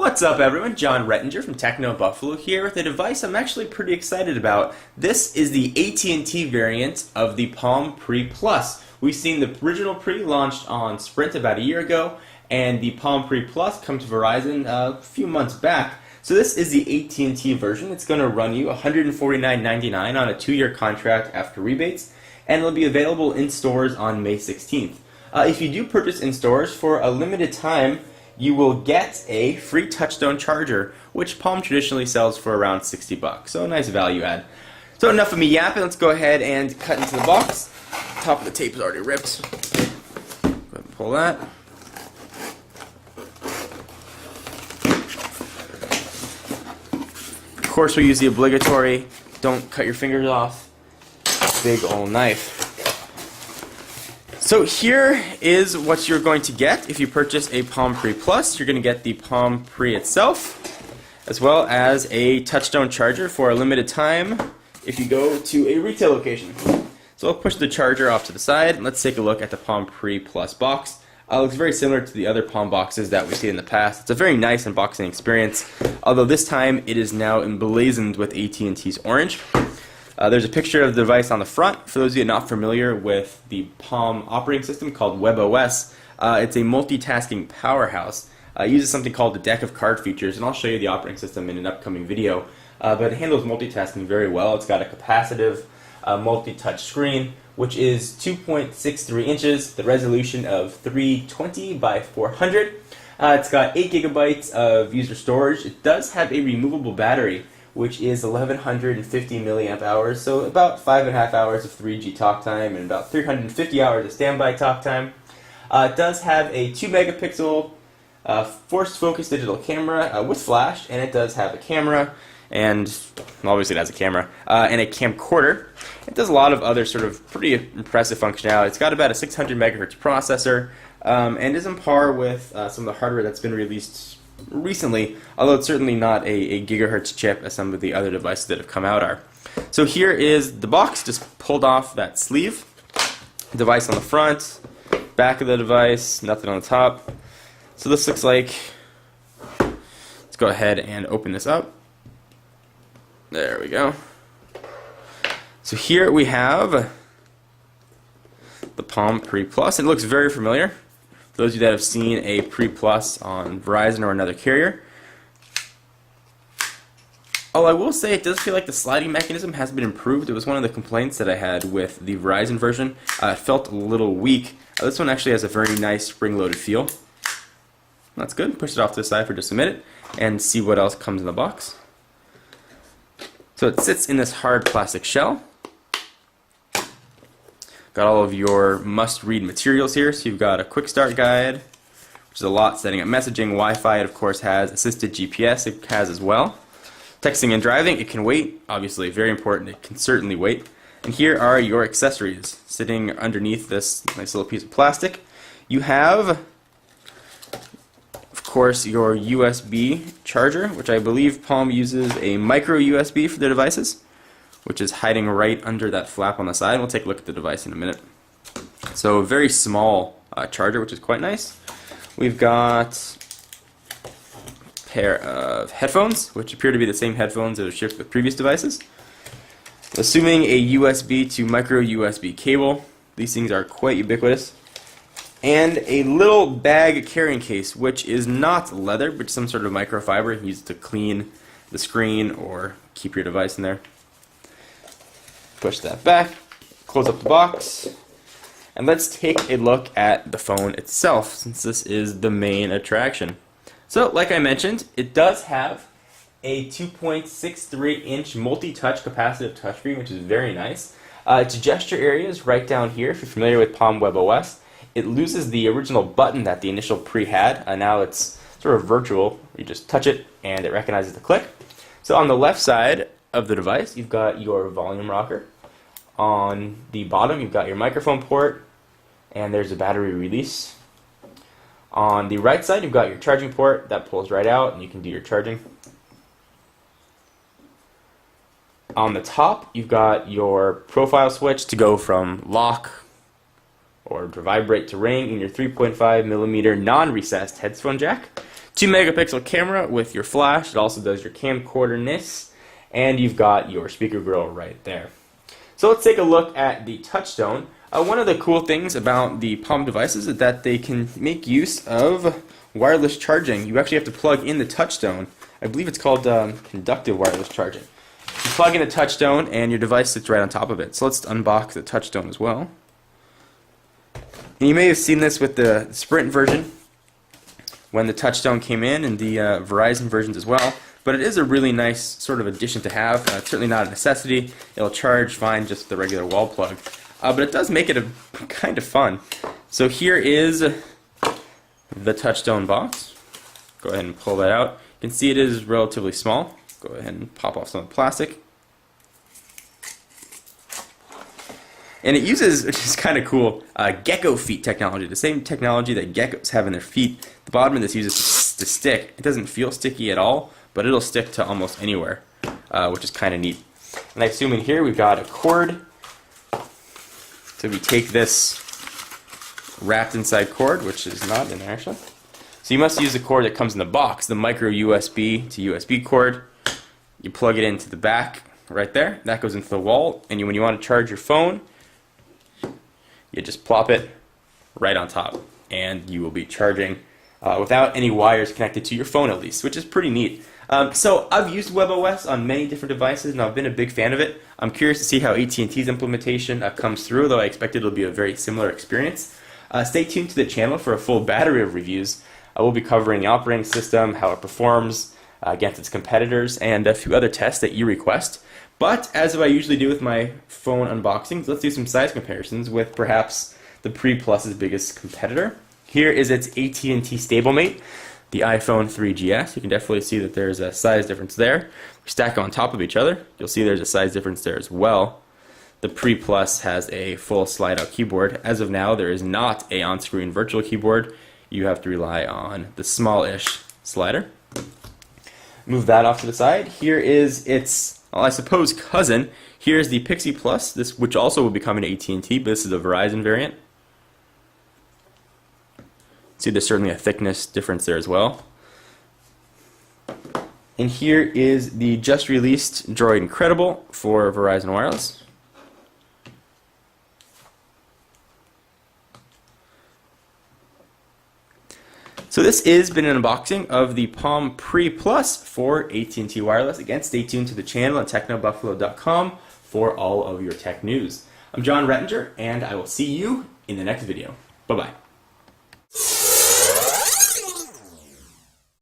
What's up everyone, John Rettinger from Techno Buffalo here with a device I'm actually pretty excited about. This is the AT&T variant of the Palm Pre Plus. We've seen the original Pre launched on Sprint about a year ago, and the Palm Pre Plus come to Verizon a few months back. So this is the AT&T version. It's going to run you $149.99 on a 2-year contract after rebates, and it'll be available in stores on May 16th. If you do purchase in stores for a limited time, you will get a free touchstone charger, which Palm traditionally sells for around $60. So a nice value add. So enough of me yapping, let's go ahead and cut into the box. Top of the tape is already ripped. Go ahead and pull that. Of course we'll use the obligatory, don't cut your fingers off, big old knife. So here is what you're going to get if you purchase a Palm Pre Plus. You're going to get the Palm Pre itself, as well as a touchstone charger for a limited time if you go to a retail location. So I'll push the charger off to the side, and let's take a look at the Palm Pre Plus box. It looks very similar to the other Palm boxes that we've seen in the past. It's a very nice unboxing experience, although this time it is now emblazoned with AT&T's orange. There's a picture of the device on the front. For those of you not familiar with the Palm operating system called WebOS, it's a multitasking powerhouse. It uses something called the deck of card features, and I'll show you the operating system in an upcoming video. But it handles multitasking very well. It's got a capacitive multi-touch screen, which is 2.63 inches, the resolution of 320 by 400. It's got 8 gigabytes of user storage. It does have a removable battery, which is 1150 milliamp hours, so about 5.5 hours of 3G talk time and about 350 hours of standby talk time. It does have a 2 megapixel forced focus digital camera with flash, and it does have a camera, and obviously it has a camera, and a camcorder. It does a lot of other sort of pretty impressive functionality. It's got about a 600 megahertz processor, and is on par with some of the hardware that's been released recently, although it's certainly not a gigahertz chip as some of the other devices that have come out are. So here is the box, just pulled off that sleeve. Device on the front, back of the device, nothing on the top. So this looks like, let's go ahead and open this up. There we go. So here we have the Palm Pre Plus. It looks very familiar. Those of you that have seen a Pre Plus on Verizon or another carrier. Oh, I will say it does feel like the sliding mechanism has been improved. It was one of the complaints that I had with the Verizon version. It felt a little weak. This one actually has a very nice spring-loaded feel. That's good. Push it off to the side for just a minute and see what else comes in the box. So it sits in this hard plastic shell. Got all of your must-read materials here. So you've got a quick start guide, which is a lot, setting up messaging. Wi-Fi, it of course has assisted GPS, it has as well. Texting and driving, it can wait. Obviously, very important, it can certainly wait. And here are your accessories sitting underneath this nice little piece of plastic. You have, of course, your USB charger, which I believe Palm uses a micro USB for their devices, which is hiding right under that flap on the side. We'll take a look at the device in a minute. So a very small charger, which is quite nice. We've got a pair of headphones, which appear to be the same headphones that are shipped with previous devices. Assuming a USB to micro USB cable. These things are quite ubiquitous. And a little bag carrying case, which is not leather, but some sort of microfiber. You can use it to clean the screen or keep your device in there. Push that back, close up the box, and let's take a look at the phone itself, since this is the main attraction. So, like I mentioned, it does have a 2.63-inch multi-touch capacitive touchscreen, which is very nice. Its gesture area is right down here. If you're familiar with Palm WebOS, it loses the original button that the initial Pre had. Now it's sort of virtual. You just touch it, and it recognizes the click. So on the left side of the device, you've got your volume rocker. On the bottom, you've got your microphone port, and there's a battery release. On the right side, you've got your charging port that pulls right out, and you can do your charging. On the top, you've got your profile switch to go from lock or to vibrate to ring, and your 3.5mm non-recessed headphone jack. 2-megapixel camera with your flash. It also does your camcorder-ness, and you've got your speaker grill right there. So let's take a look at the Touchstone. One of the cool things about the Palm devices is that they can make use of wireless charging. You actually have to plug in the Touchstone. I believe it's called conductive wireless charging. You plug in the Touchstone and your device sits right on top of it. So let's unbox the Touchstone as well. And you may have seen this with the Sprint version when the Touchstone came in, and the Verizon versions as well. But it is a really nice sort of addition to have. It's certainly not a necessity. It'll charge fine just the regular wall plug. But it does make it a kind of fun. So here is the Touchstone box. Go ahead and pull that out. You can see it is relatively small. Go ahead and pop off some of the plastic. And it uses, which is kind of cool, gecko feet technology, the same technology that geckos have in their feet. The bottom of this uses to stick. It doesn't feel sticky at all, but it'll stick to almost anywhere, which is kind of neat. And I assume in here we've got a cord. So we take this wrapped inside cord, which is not in there actually. So you must use the cord that comes in the box, the micro USB to USB cord. You plug it into the back right there. That goes into the wall, and when you want to charge your phone, you just plop it right on top, and you will be charging without any wires connected to your phone at least, which is pretty neat. So I've used WebOS on many different devices, and I've been a big fan of it. I'm curious to see how AT&T's implementation comes through, though I expect it'll be a very similar experience. Stay tuned to the channel for a full battery of reviews. I will be covering the operating system, how it performs against its competitors, and a few other tests that you request. But as I usually do with my phone unboxings, let's do some size comparisons with perhaps the Pre Plus's biggest competitor. Here is its AT&T stablemate, the iPhone 3GS. You can definitely see that there's a size difference there. We stack them on top of each other. You'll see there's a size difference there as well. The Pre Plus has a full slide-out keyboard. As of now, there is not a on-screen virtual keyboard. You have to rely on the small-ish slider. Move that off to the side. Here is its, well, I suppose, cousin. Here's the Pixie Plus, this, which also will become an AT&T, but this is a Verizon variant. See, there's certainly a thickness difference there as well. And here is the just released Droid Incredible for Verizon Wireless. So this has been an unboxing of the Palm Pre Plus for AT&T Wireless. Again, stay tuned to the channel at technobuffalo.com for all of your tech news. I'm John Rettinger, and I will see you in the next video. Bye-bye.